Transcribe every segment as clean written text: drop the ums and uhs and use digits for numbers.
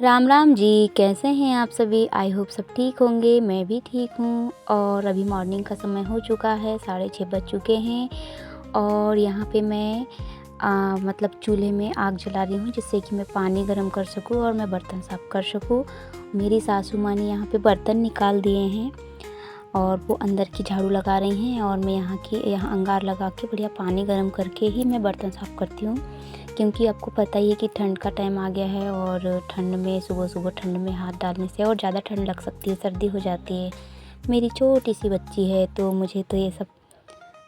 राम राम जी, कैसे हैं आप सभी? आई होप सब ठीक होंगे। मैं भी ठीक हूँ। और अभी मॉर्निंग का समय हो चुका है, 6:30 बज चुके हैं। और यहाँ पे मैं मतलब चूल्हे में आग जला रही हूँ, जिससे कि मैं पानी गर्म कर सकूँ और मैं बर्तन साफ़ कर सकूँ। मेरी सासू माँ ने यहाँ पे बर्तन निकाल दिए हैं और वो अंदर की झाड़ू लगा रही हैं, और मैं यहाँ अंगार लगा के बढ़िया पानी गर्म करके ही मैं बर्तन साफ़ करती हूँ। क्योंकि आपको पता ही है कि ठंड का टाइम आ गया है, और ठंड में सुबह ठंड में हाथ डालने से और ज़्यादा ठंड लग सकती है, सर्दी हो जाती है। मेरी छोटी सी बच्ची है, तो मुझे तो ये सब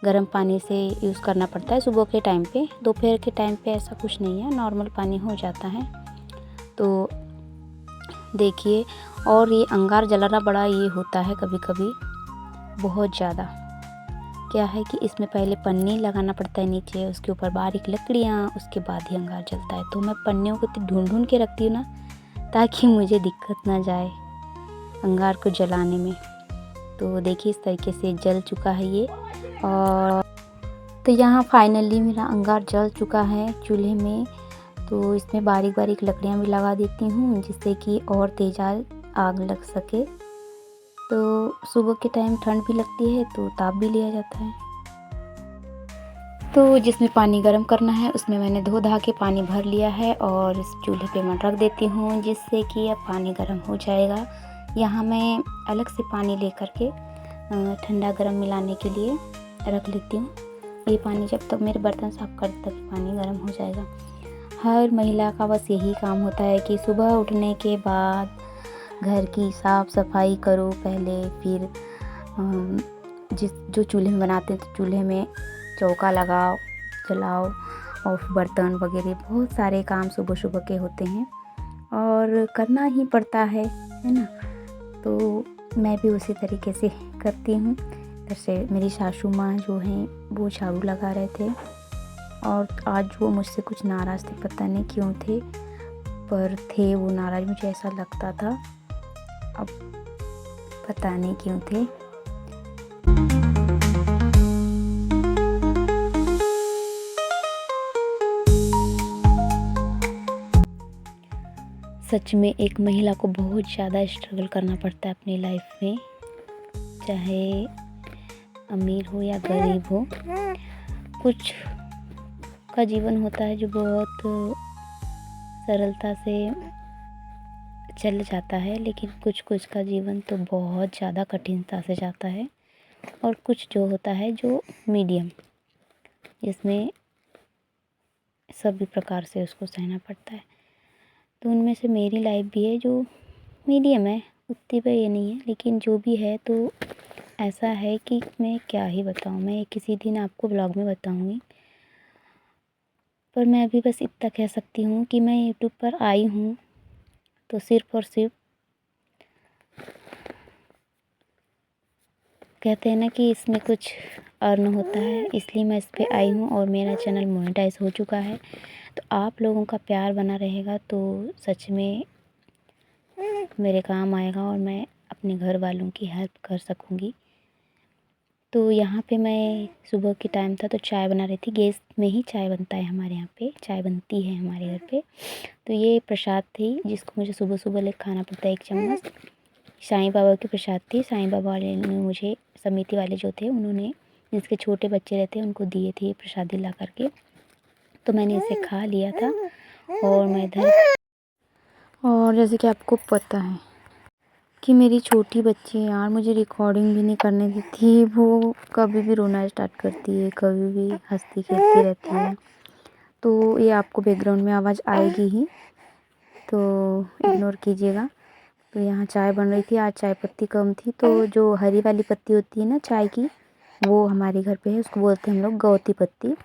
गर्म पानी से यूज़ करना पड़ता है सुबह के टाइम पे। दोपहर के टाइम पे ऐसा कुछ नहीं है, नॉर्मल पानी हो जाता है। तो देखिए, और ये अंगार जलाना बड़ा ये होता है कभी कभी, बहुत ज़्यादा। क्या है कि इसमें पहले पन्नी लगाना पड़ता है नीचे, उसके ऊपर बारीक लकड़ियाँ, उसके बाद ही अंगार जलता है। तो मैं पन्नियों को ढूंढ के रखती हूँ ना, ताकि मुझे दिक्कत ना जाए अंगार को जलाने में। तो देखिए, इस तरीके से जल चुका है ये। और तो यहाँ फाइनली मेरा अंगार जल चुका है चूल्हे में। तो इसमें बारीक बारीक लकड़ियाँ भी लगा देती हूँ, जिससे कि और तेज़ आग लग सके। तो सुबह के टाइम ठंड भी लगती है, तो ताप भी लिया जाता है। तो जिसमें पानी गर्म करना है, उसमें मैंने धो धा के पानी भर लिया है, और इस चूल्हे पे मैं रख देती हूँ, जिससे कि अब पानी गर्म हो जाएगा। यहाँ मैं अलग से पानी लेकर के ठंडा गर्म मिलाने के लिए रख लेती हूँ। ये पानी जब तक मेरे बर्तन साफ़ कर तक पानी गर्म हो जाएगा। हर महिला का बस यही काम होता है कि सुबह उठने के बाद घर की साफ़ सफाई करो पहले, फिर जो चूल्हे में बनाते हैं, तो चूल्हे में चौका लगाओ, जलाओ, और बर्तन वगैरह बहुत सारे काम सुबह सुबह के होते हैं और करना ही पड़ता है ना। तो मैं भी उसी तरीके से करती हूँ। जैसे मेरी सासू माँ जो हैं, वो झाड़ू लगा रहे थे, और आज वो मुझसे कुछ नाराज़ थे, पता नहीं क्यों थे, पर थे वो नाराज़, मुझे ऐसा लगता था। अब पता नहीं क्यों थे। सच में एक महिला को बहुत ज़्यादा स्ट्रगल करना पड़ता है अपनी लाइफ में, चाहे अमीर हो या गरीब हो। कुछ का जीवन होता है जो बहुत सरलता से चल जाता है, लेकिन कुछ का जीवन तो बहुत ज़्यादा कठिनता से जाता है। और कुछ जो होता है जो मीडियम, जिसमें सभी प्रकार से उसको सहना पड़ता है। तो उनमें से मेरी लाइफ भी है जो मीडियम है, उतनी पे ये नहीं है, लेकिन जो भी है तो ऐसा है कि मैं क्या ही बताऊँ। मैं किसी दिन आपको ब्लॉग में बताऊँगी, पर मैं अभी बस इतना कह सकती हूँ कि मैं यूट्यूब पर आई हूँ तो सिर्फ़ और सिर्फ कहते हैं ना कि इसमें कुछ अर्न होता है, इसलिए मैं इस पे आई हूँ। और मेरा चैनल मोनेटाइज हो चुका है, तो आप लोगों का प्यार बना रहेगा तो सच में मेरे काम आएगा, और मैं अपने घर वालों की हेल्प कर सकूँगी। तो यहाँ पे मैं सुबह के टाइम था, तो चाय बना रही थी। गैस में ही चाय बनता है हमारे यहाँ पे, चाय बनती है हमारे घर पे। तो ये प्रसाद थी, जिसको मुझे सुबह सुबह लेकर खाना पड़ता है, 1 चम्मच। साईं बाबा की प्रसाद थी। साईं बाबा वाले ने मुझे, समिति वाले जो थे, उन्होंने जिसके छोटे बच्चे रहते हैं उनको दिए थे प्रसादी ला करके। तो मैंने इसे खा लिया था, और मैं इधर, और जैसे कि आपको पता है कि मेरी छोटी बच्ची है यार, मुझे रिकॉर्डिंग भी नहीं करने देती। वो कभी भी रोना स्टार्ट करती है, कभी भी हंसती खेलती रहती है। तो ये आपको बैकग्राउंड में आवाज़ आएगी ही, तो इग्नोर कीजिएगा। तो यहाँ चाय बन रही थी। आज चाय पत्ती कम थी, तो जो हरी वाली पत्ती होती है ना चाय की, वो हमारे घर पे है, उसको बोलते हैं हम लोग गौती पत्ती।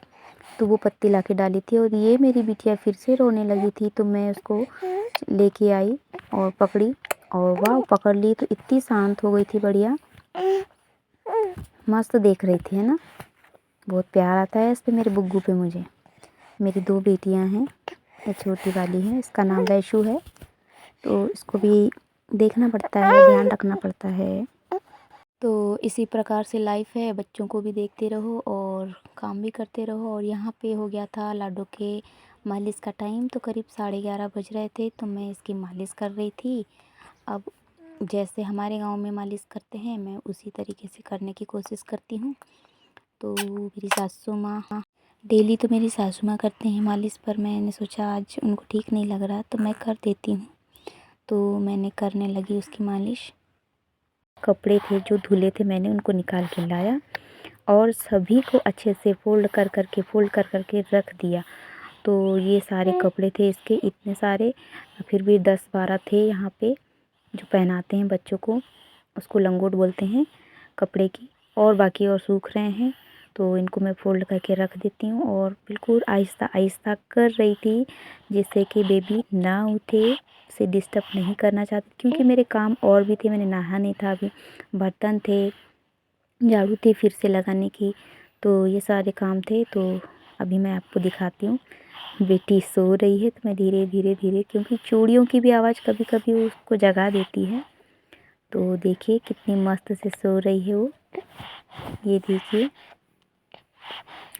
तो वो पत्ती ला के डाली थी, और ये मेरी बिटिया फिर से रोने लगी थी, तो मैं उसको लेके आई और पकड़ी, और वाह, पकड़ ली तो इतनी शांत हो गई थी, बढ़िया मस्त देख रही थी, है ना। बहुत प्यार आता है इस पे, मेरे बुग्गू पे मुझे। मेरी 2 बेटियां हैं, ये छोटी वाली है, इसका नाम वैशु है। तो इसको भी देखना पड़ता है, ध्यान रखना पड़ता है। तो इसी प्रकार से लाइफ है, बच्चों को भी देखते रहो और काम भी करते रहो। और यहाँ पे हो गया था लाडो के मालिश का टाइम तो करीब 11:30 बज रहे थे, तो मैं इसकी मालिश कर रही थी। अब जैसे हमारे गांव में मालिश करते हैं, मैं उसी तरीके से करने की कोशिश करती हूँ। तो मेरी सासू माँ डेली तो मेरी सासू माँ करते हैं मालिश, पर मैंने सोचा आज उनको ठीक नहीं लग रहा तो मैं कर देती हूँ। तो मैंने करने लगी उसकी मालिश। कपड़े थे जो धुले थे मैंने उनको निकाल के लाया और सभी को अच्छे से फोल्ड कर के रख दिया। तो ये सारे कपड़े थे इसके, इतने सारे, फिर भी 10-12 थे यहाँ पे जो पहनाते हैं बच्चों को, उसको लंगोट बोलते हैं कपड़े की, और बाकी और सूख रहे हैं। तो इनको मैं फ़ोल्ड करके रख देती हूँ और बिल्कुल आहिस्ता आहिस्ता कर रही थी जिससे कि बेबी ना उठे, उसे डिस्टर्ब नहीं करना चाहती, क्योंकि मेरे काम और भी थे। मैंने नहा नहीं था अभी, बर्तन थे, झाड़ू थी फिर से लगाने की, तो ये सारे काम थे। तो अभी मैं आपको दिखाती हूँ। बेटी सो रही है तो मैं धीरे धीरे क्योंकि चूड़ियों की भी आवाज़ कभी कभी उसको जगा देती है। तो देखिए कितनी मस्त से सो रही है वो, ये देखिए,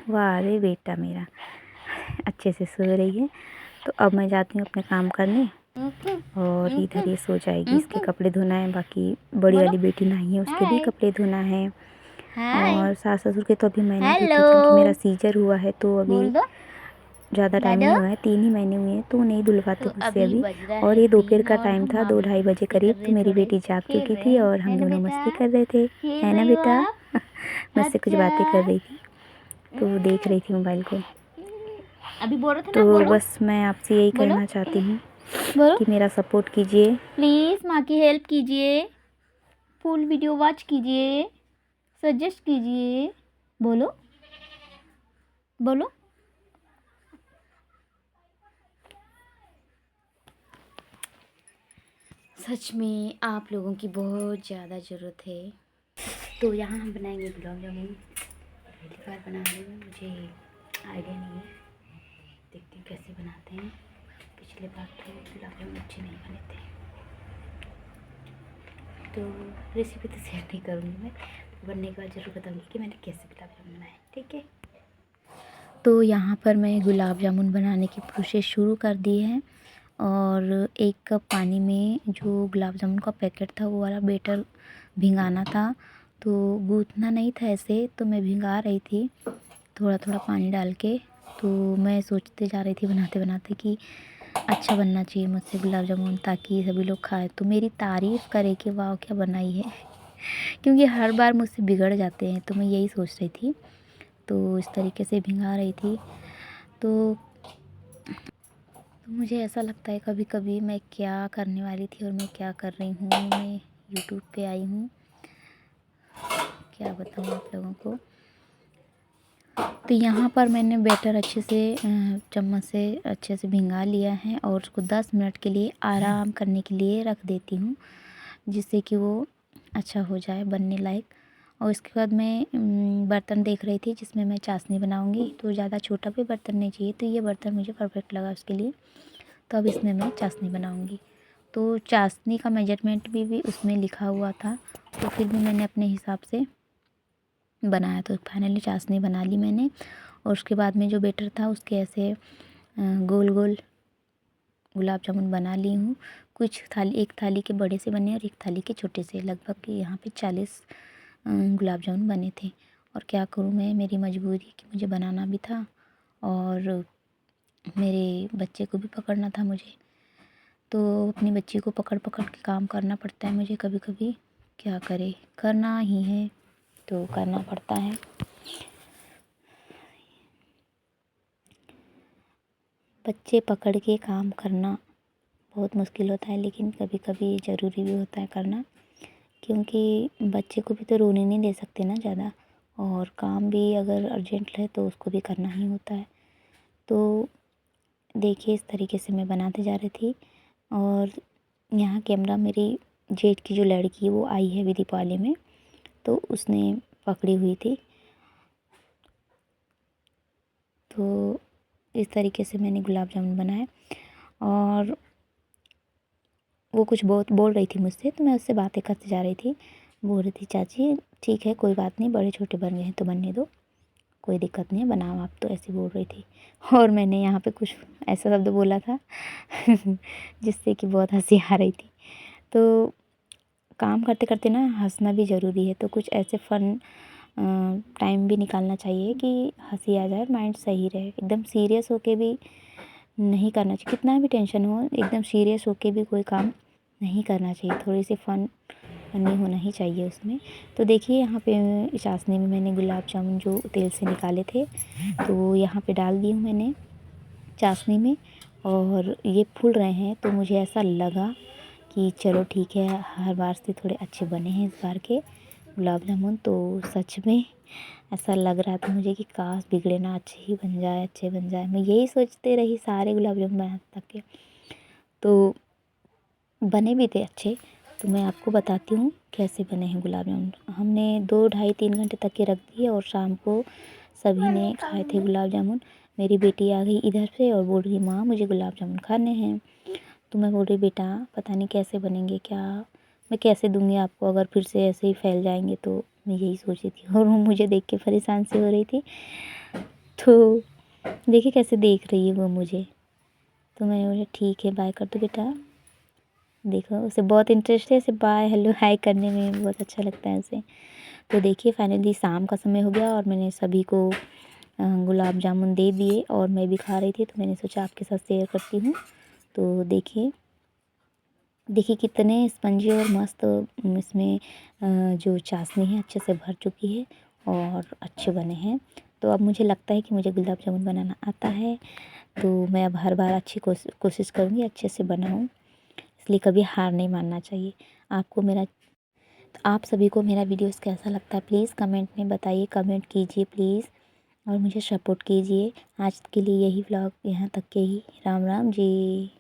वाह रे बेटा मेरा अच्छे से सो रही है। तो अब मैं जाती हूँ अपने काम करने, और इधर ये सो जाएगी। इसके कपड़े धोना है, बाकी बड़ी वाली बेटी नहाई है उसके भी कपड़े धोना है, और सास ससुर के तो अभी मैं नहीं धोती क्योंकि मेरा सीजर हुआ है, तो अभी ज़्यादा टाइम नहीं हुआ है, 3 ही महीने हुए हैं, तो नहीं धुलवाते तो मुझसे अभी। और है ये दोपहर 3 का और टाइम हम था, मामी 2-2:30 बजे मस्ती कर करीब। तो रहे, मेरी थोड़े बेटी जाग खेल चुकी रहे थी हैं, और है हम ना दोनों बेटा? मस्ती कर रहे थे, खेल है ना रही हो बेटा? आप? मुझसे कुछ बातें कर रही थी, तो देख रही थी मोबाइल को। अभी बोल रहे थे ना, तो बोलो बस मैं आपसे यही बोलो कहना चाहती हूँ बोलो, कि मेरा सपोर्ट कीजिए। प्लीज़ माँ की हेल्प कीजिए, फुल वीडियो वॉच कीजिए, सजेस्ट कीजिए, बोलो बोलो। सच में आप लोगों की बहुत ज़्यादा ज़रूरत है। तो यहाँ हम बनाएंगे गुलाब जामुन। पहली बार बना रही हूँ, मुझे आइडिया नहीं है, देखते हैं कैसे बनाते हैं। पिछले बार तो गुलाब जामुन अच्छे नहीं बने थे, तो रेसिपी तो शेयर नहीं करूँगी मैं, बनने के बाद ज़रूर बताऊँगी कि मैंने कैसे गुलाब जामुन बनाए, ठीक है। तो यहाँ पर मैं गुलाब जामुन बनाने की प्रोसेस शुरू कर दी है, और 1 कप पानी में जो गुलाब जामुन का पैकेट था वो वाला बेटर भिंगाना था। तो गूँथना नहीं था ऐसे, तो मैं भिंगा रही थी थोड़ा थोड़ा पानी डाल के। तो मैं सोचते जा रही थी बनाते बनाते कि अच्छा बनना चाहिए मुझसे गुलाब जामुन, ताकि सभी लोग खाएं तो मेरी तारीफ़ करें कि वाह क्या बनाई है क्योंकि हर बार मुझसे बिगड़ जाते हैं, तो मैं यही सोच रही थी। तो इस तरीके से भिंगा रही थी। तो मुझे ऐसा लगता है कभी कभी मैं क्या करने वाली थी और मैं क्या कर रही हूँ। मैं यूट्यूब पे आई हूँ, क्या बताऊँ आप लोगों को। तो यहाँ पर मैंने बैटर अच्छे से चम्मच से अच्छे से भिंगा लिया है, और उसको 10 मिनट के लिए आराम करने के लिए रख देती हूँ, जिससे कि वो अच्छा हो जाए बनने लायक। और इसके बाद मैं बर्तन देख रही थी जिसमें मैं चाशनी बनाऊँगी। तो ज़्यादा छोटा भी बर्तन नहीं चाहिए, तो ये बर्तन मुझे परफेक्ट लगा उसके लिए। तो अब इसमें मैं चाशनी बनाऊँगी। तो चाशनी का मेजरमेंट भी उसमें लिखा हुआ था, तो फिर भी मैंने अपने हिसाब से बनाया। तो फाइनली चाशनी बना ली मैंने, और उसके बाद में जो बैटर था उसके ऐसे गोल गोल गुलाब जामुन बना ली हूँ। कुछ थाली, एक थाली के बड़े से बने और एक थाली के छोटे से, लगभग यहाँ पे 40 गुलाब जामुन बने थे। और क्या करूँ मैं, मेरी मजबूरी कि मुझे बनाना भी था और मेरे बच्चे को भी पकड़ना था मुझे। तो अपनी बच्ची को पकड़ पकड़ के काम करना पड़ता है मुझे कभी कभी, क्या करे, करना ही है तो करना पड़ता है। बच्चे पकड़ के काम करना बहुत मुश्किल होता है, लेकिन कभी कभी ज़रूरी भी होता है करना, क्योंकि बच्चे को भी तो रोने नहीं दे सकते ना ज़्यादा, और काम भी अगर अर्जेंट है तो उसको भी करना ही होता है। तो देखिए इस तरीके से मैं बनाते जा रही थी। और यहाँ कैमरा मेरी जेठ की जो लड़की है वो आई है अभी दीपावली में, तो उसने पकड़ी हुई थी। तो इस तरीके से मैंने गुलाब जामुन बनाए, और वो कुछ बहुत बोल रही थी मुझसे, तो मैं उससे बातें करते जा रही थी। बोल रही थी चाची ठीक है कोई बात नहीं, बड़े छोटे बन गए हैं तो बनने दो, कोई दिक्कत नहीं है, बनाओ आप, तो ऐसे बोल रही थी। और मैंने यहाँ पे कुछ ऐसा शब्द बोला था जिससे कि बहुत हँसी आ रही थी। तो काम करते-करते ना हँसना भी ज़रूरी है, तो कुछ ऐसे फ़न टाइम भी निकालना चाहिए कि हँसी आ जाए, माइंड सही रहे। एकदम सीरियस होके भी नहीं करना चाहिए, कितना भी टेंशन हो एकदम सीरियस होके भी कोई काम नहीं करना चाहिए, थोड़ी सी फनी होना ही चाहिए उसमें। तो देखिए यहाँ पे चाशनी में मैंने गुलाब जामुन जो तेल से निकाले थे तो यहाँ पे डाल दी हूँ मैंने चाशनी में, और ये फूल रहे हैं। तो मुझे ऐसा लगा कि चलो ठीक है, हर बार से थोड़े अच्छे बने हैं इस बार के गुलाब जामुन। तो सच में ऐसा लग रहा था मुझे कि काश बिगड़े ना, अच्छे ही बन जाए, अच्छे बन जाए। मैं यही सोचते रही सारे गुलाब जामुन बना तक के, तो बने भी थे अच्छे। तो मैं आपको बताती हूँ कैसे बने हैं गुलाब जामुन। हमने 2 ढाई 3 घंटे तक के रख दिए और शाम को सभी ने खाए थे गुलाब जामुन। मेरी बेटी आ गई इधर से और बोल रही माँ मुझे गुलाब जामुन खाने हैं। तो मैं बोल रही बेटा पता नहीं कैसे बनेंगे, क्या मैं कैसे दूँगी आपको, अगर फिर से ऐसे ही फैल जाएंगे। तो मैं यही सोच रही थी और वो मुझे देख के परेशान सी हो रही थी। तो देखिए कैसे देख रही है वो मुझे। तो मैंने बोला ठीक है बाय कर दो बेटा। देखो उसे बहुत इंटरेस्ट है, उसे बाय हेलो हाय करने में बहुत अच्छा लगता है उसे। तो देखिए फाइनली शाम का समय हो गया और मैंने सभी को गुलाब जामुन दे दिए और मैं भी खा रही थी, तो मैंने सोचा आपके साथ शेयर करती हूँ। तो देखिए देखिए कितने स्पंजी और मस्त इसमें जो चाशनी है अच्छे से भर चुकी है और अच्छे बने हैं। तो अब मुझे लगता है कि मुझे गुलाब जामुन बनाना आता है, तो मैं अब हर बार अच्छी कोशिश करूँगी अच्छे से बनाऊँ, इसलिए कभी हार नहीं मानना चाहिए। आप सभी को मेरा वीडियोस कैसा लगता है प्लीज़ कमेंट में बताइए, कमेंट कीजिए प्लीज़ और मुझे सपोर्ट कीजिए। आज के लिए यही व्लॉग यहाँ तक के ही। राम राम जी।